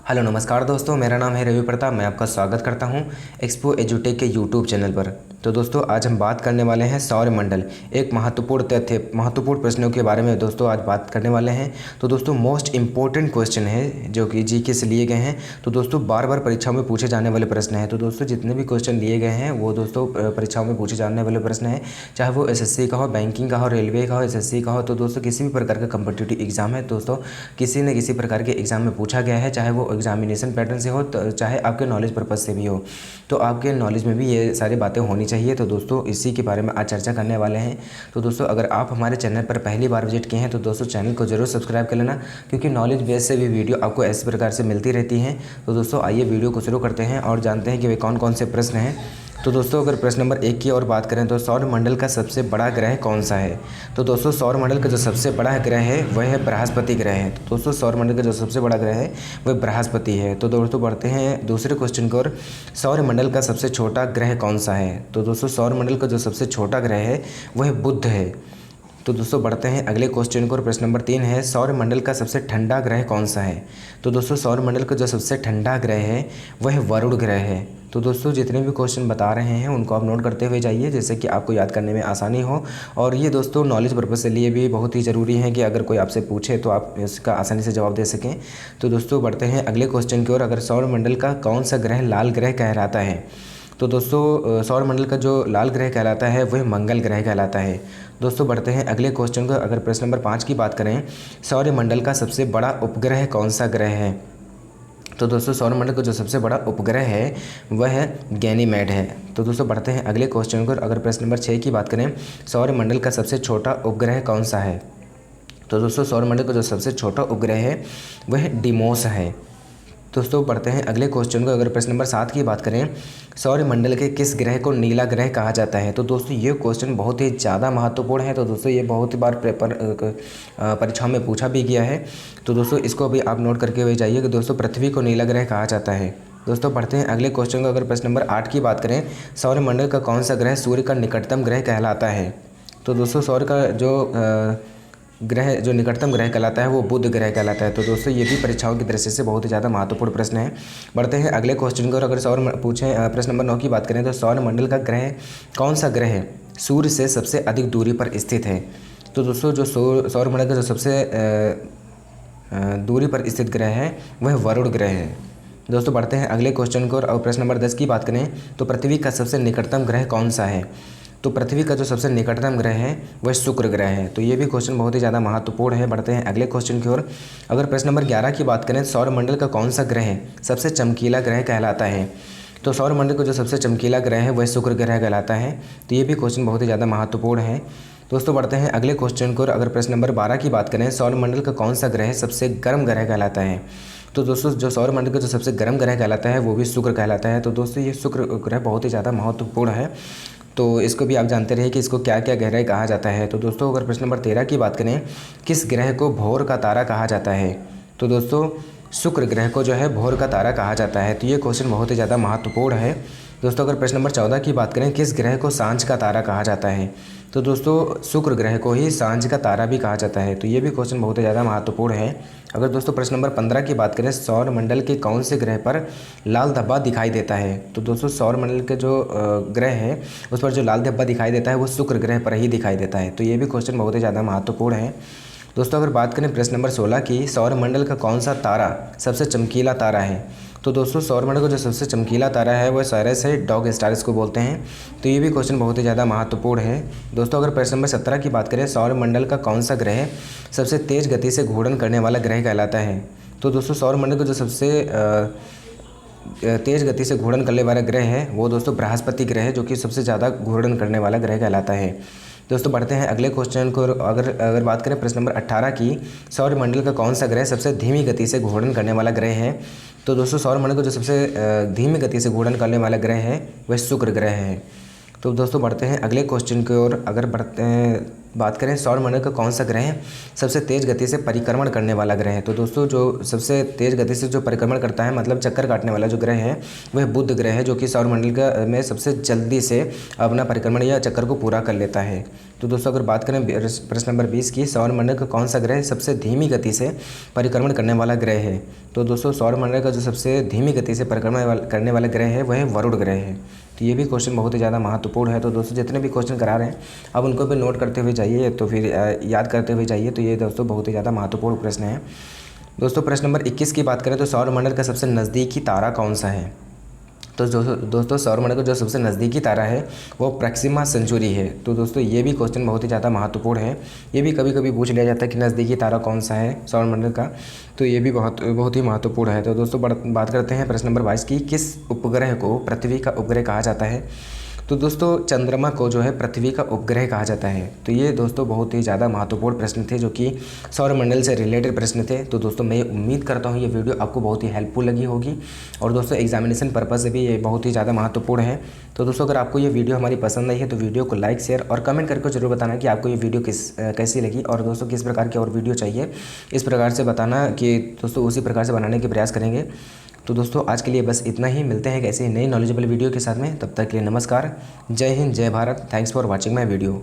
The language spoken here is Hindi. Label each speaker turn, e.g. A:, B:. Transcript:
A: हेलो नमस्कार दोस्तों, मेरा नाम है रवि प्रताप। मैं आपका स्वागत करता हूं एक्सपो एजुटेक के यूट्यूब चैनल पर। तो दोस्तों आज हम बात करने वाले हैं सौरमंडल, एक महत्वपूर्ण तथ्य, महत्वपूर्ण प्रश्नों के बारे में दोस्तों आज बात करने वाले हैं। तो दोस्तों मोस्ट इंपॉर्टेंट क्वेश्चन है जो कि जीके से लिए गए हैं। तो दोस्तों बार बार परीक्षाओं में पूछे जाने वाले प्रश्न हैं। तो दोस्तों जितने भी क्वेश्चन लिए गए हैं वो दोस्तों परीक्षाओं में पूछे जाने वाले प्रश्न हैं, चाहे वो एसएससी का हो, बैंकिंग का हो, रेलवे का हो, एसएससी का हो। तो दोस्तों किसी भी प्रकार का कम्पिटिटिव एग्जाम है दोस्तों, किसी न किसी प्रकार के एग्जाम में पूछा गया है, चाहे वो एग्जामिनेशन पैटर्न से हो तो चाहे आपके नॉलेज पर्पज़ से भी हो। तो आपके नॉलेज में भी ये सारी बातें होनी चाहिए। तो दोस्तों इसी के बारे में आज चर्चा करने वाले हैं। तो दोस्तों अगर आप हमारे चैनल पर पहली बार विजिट किए हैं तो दोस्तों चैनल को जरूर सब्सक्राइब कर लेना, क्योंकि नॉलेज बेस से भी वीडियो आपको इस प्रकार से मिलती रहती हैं। तो दोस्तों आइए वीडियो को शुरू करते हैं और जानते हैं कि वे कौन कौन से प्रश्न हैं। तो दोस्तों अगर प्रश्न नंबर 1 की और बात करें तो सौरमंडल का सबसे बड़ा ग्रह कौन सा है। तो दोस्तों सौरमंडल का जो सबसे बड़ा ग्रह है वह है बृहस्पति ग्रह है। तो दोस्तों सौरमंडल का जो सबसे बड़ा ग्रह है वह बृहस्पति है। तो दोस्तों बढ़ते हैं दूसरे क्वेश्चन की ओर। सौरमंडल का सबसे छोटा ग्रह कौन सा है। तो दोस्तों सौरमंडल का जो सबसे छोटा ग्रह है वह बुध है। तो दोस्तों बढ़ते हैं अगले क्वेश्चन को। प्रश्न नंबर 3 है सौरमंडल का सबसे ठंडा ग्रह कौन सा है। तो दोस्तों सौरमंडल का जो सबसे ठंडा ग्रह है वह वरुण ग्रह है। तो दोस्तों जितने भी क्वेश्चन बता रहे हैं उनको आप नोट करते हुए जाइए, जैसे कि आपको याद करने में आसानी हो। और ये दोस्तों नॉलेज पर्पज़ के लिए भी बहुत ही ज़रूरी है कि अगर कोई आपसे पूछे तो आप इसका आसानी से जवाब दे सकें। तो दोस्तों बढ़ते हैं अगले क्वेश्चन की ओर। अगर सौरमंडल का कौन सा ग्रह लाल ग्रह कहलाता है। तो दोस्तों सौरमंडल का जो लाल ग्रह कहलाता है वह मंगल ग्रह कहलाता है। दोस्तों बढ़ते हैं अगले क्वेश्चन को। अगर प्रश्न नंबर 5 की बात करें, सौरमंडल का सबसे बड़ा उपग्रह कौन सा ग्रह है। तो दोस्तों सौरमंडल का जो सबसे बड़ा उपग्रह है वह गैनीमेड है। तो दोस्तों बढ़ते हैं अगले क्वेश्चन को। अगर प्रश्न नंबर 6 की बात करें, सौरमंडल का सबसे छोटा उपग्रह कौन सा है। तो दोस्तों सौरमंडल का जो सबसे छोटा उपग्रह है वह डिमोस है। दोस्तों बढ़ते हैं अगले क्वेश्चन को। अगर प्रश्न नंबर 7 की बात करें, सौरमंडल के किस ग्रह को नीला ग्रह कहा जाता है। तो दोस्तों ये क्वेश्चन बहुत ही ज़्यादा महत्वपूर्ण है। तो दोस्तों ये बहुत ही बार परीक्षाओं में पूछा भी गया है। तो दोस्तों इसको भी आप नोट करके हुए जाइए कि दोस्तों पृथ्वी को नीला ग्रह कहा जाता है। दोस्तों बढ़ते हैं अगले क्वेश्चन को। अगर प्रश्न नंबर 8 की बात करें, सौरमंडल का कौन सा ग्रह सूर्य का निकटतम ग्रह कहलाता है। तो दोस्तों सौर्य का जो ग्रह जो निकटतम ग्रह कहलाता है वो बुध ग्रह कहलाता है। तो दोस्तों ये भी परीक्षाओं की दृष्टि से बहुत ही ज़्यादा महत्वपूर्ण प्रश्न है। बढ़ते हैं अगले क्वेश्चन को। और अगर प्रश्न नंबर 9 की बात करें तो सौरमंडल का ग्रह कौन सा ग्रह सूर्य से सबसे अधिक दूरी पर स्थित है। तो दोस्तों जो सौरमंडल का जो सबसे दूरी पर स्थित ग्रह है वह वरुण ग्रह है। दोस्तों बढ़ते हैं अगले क्वेश्चन को। और प्रश्न नंबर 10 की बात करें तो पृथ्वी का सबसे निकटतम ग्रह कौन सा है। तो पृथ्वी का जो सबसे निकटतम ग्रह है वह शुक्र ग्रह है। तो ये भी क्वेश्चन बहुत ही ज़्यादा महत्वपूर्ण है। बढ़ते हैं अगले क्वेश्चन की ओर। अगर प्रश्न नंबर 11 की बात करें, सौरमंडल का कौन सा ग्रह सबसे चमकीला ग्रह कहलाता है। तो सौरमंडल का जो सबसे चमकीला ग्रह है वह शुक्र ग्रह कहलाता है। तो ये भी क्वेश्चन बहुत ही ज़्यादा महत्वपूर्ण है। दोस्तों बढ़ते हैं अगले क्वेश्चन को। अगर प्रश्न नंबर 12 की बात करें, सौरमंडल का कौन सा ग्रह सबसे गर्म ग्रह कहलाता है। तो दोस्तों जो सौरमंडल का जो सबसे गर्म ग्रह कहलाता है वो भी शुक्र कहलाता है। तो दोस्तों ये शुक्र ग्रह बहुत ही ज़्यादा महत्वपूर्ण है। तो इसको भी आप जानते रहे कि इसको क्या क्या ग्रह कहा जाता है। तो दोस्तों अगर प्रश्न नंबर 13 की बात करें, किस ग्रह को भोर का तारा कहा जाता है। तो दोस्तों शुक्र ग्रह को जो है भोर का तारा कहा जाता है। तो ये क्वेश्चन बहुत ही ज़्यादा महत्वपूर्ण है। दोस्तों अगर प्रश्न नंबर 14 की बात करें, किस ग्रह को सांझ का तारा कहा जाता है। तो दोस्तों शुक्र ग्रह को ही सांझ का तारा भी कहा जाता है। तो ये भी क्वेश्चन बहुत ही ज़्यादा महत्वपूर्ण है। अगर दोस्तों प्रश्न नंबर 15 की बात करें, सौरमंडल के कौन से ग्रह पर लाल धब्बा दिखाई देता है। तो दोस्तों सौरमंडल के जो ग्रह है उस पर जो लाल धब्बा दिखाई देता है वो शुक्र ग्रह पर ही दिखाई देता है। तो ये भी क्वेश्चन बहुत ही ज़्यादा महत्वपूर्ण है। दोस्तों अगर बात करें प्रश्न नंबर 16 की, सौरमंडल का कौन सा तारा सबसे चमकीला तारा है। तो दोस्तों सौरमंडल का जो सबसे चमकीला तारा है वह साइरस है, डॉग स्टार इसको बोलते हैं। तो ये भी क्वेश्चन बहुत ही ज़्यादा महत्वपूर्ण है। दोस्तों अगर प्रश्न नंबर 17 की बात करें, सौरमंडल का कौन सा ग्रह सबसे तेज़ गति से घूर्णन करने वाला ग्रह कहलाता है। तो दोस्तों सौरमंडल का जो सबसे तेज़ गति से घूर्णन करने वाला ग्रह है वो दोस्तों बृहस्पति ग्रह है, जो कि सबसे ज़्यादा घूर्णन करने वाला ग्रह कहलाता है। दोस्तों बढ़ते हैं अगले क्वेश्चन को। अगर बात करें प्रश्न नंबर 18 की, सौरमंडल का कौन सा ग्रह सबसे धीमी गति से घूर्णन करने वाला ग्रह है। तो दोस्तों सौरमंडल को जो सबसे धीमी गति से घूर्णन करने वाला ग्रह है वह शुक्र ग्रह है। तो दोस्तों बढ़ते हैं अगले क्वेश्चन की ओर। अगर बढ़ते हैं बात करें सौरमंडल का कौन सा ग्रह सबसे तेज़ गति से परिक्रमण करने वाला ग्रह है, तो दोस्तों जो सबसे तेज़ गति से जो परिक्रमण करता है, मतलब चक्कर काटने वाला जो ग्रह है वह बुध ग्रह है, जो कि सौरमंडल का में सबसे जल्दी से अपना परिक्रमण या चक्कर को पूरा कर लेता है। तो दोस्तों अगर बात करें प्रश्न नंबर 20 की, सौरमंडल का कौन सा ग्रह सबसे धीमी गति से परिक्रमण करने वाला ग्रह है, तो दोस्तों सौरमंडल का जो सबसे धीमी गति से परिक्रमण करने वाला ग्रह है वह वरुण ग्रह है। तो ये भी क्वेश्चन बहुत ही ज़्यादा महत्वपूर्ण है। तो दोस्तों जितने भी क्वेश्चन करा रहे हैं अब उनको भी नोट करते हुए जाइए, तो फिर याद करते हुए जाइए। तो ये दोस्तों बहुत ही ज़्यादा महत्वपूर्ण प्रश्न है। दोस्तों प्रश्न नंबर 21 की बात करें तो सौरमंडल का सबसे नज़दीकी तारा कौन सा है, तो दोस्तों सौरमंडल का जो सबसे नज़दीकी तारा है वो प्रॉक्सिमा सेंचुरी है। तो दोस्तों ये भी क्वेश्चन बहुत ही ज़्यादा महत्वपूर्ण है। ये भी कभी कभी पूछ लिया जाता है कि नज़दीकी तारा कौन सा है सौरमंडल का, तो ये भी बहुत ही महत्वपूर्ण है। तो दोस्तों बात करते हैं प्रश्न नंबर 22 की, किस उपग्रह को पृथ्वी का उपग्रह कहा जाता है, तो दोस्तों चंद्रमा को जो है पृथ्वी का उपग्रह कहा जाता है। तो ये दोस्तों बहुत ही ज़्यादा महत्वपूर्ण प्रश्न थे जो कि सौरमंडल से रिलेटेड प्रश्न थे। तो दोस्तों मैं उम्मीद करता हूँ ये वीडियो आपको बहुत ही हेल्पफुल लगी होगी, और दोस्तों एग्जामिनेशन पर्पज़ से भी ये बहुत ही ज़्यादा महत्वपूर्ण है। तो दोस्तों अगर आपको ये वीडियो हमारी पसंद आई है तो वीडियो को लाइक, शेयर और कमेंट करके जरूर बताना कि आपको ये वीडियो कैसी लगी, और दोस्तों किस प्रकार की और वीडियो चाहिए इस प्रकार से बताना कि दोस्तों उसी प्रकार से बनाने के प्रयास करेंगे। तो दोस्तों आज के लिए बस इतना ही, मिलते हैं एक ऐसे ही नई नॉलेजेबल वीडियो के साथ में, तब तक के लिए नमस्कार, जय हिंद, जय Bharat, thanks for watching my video.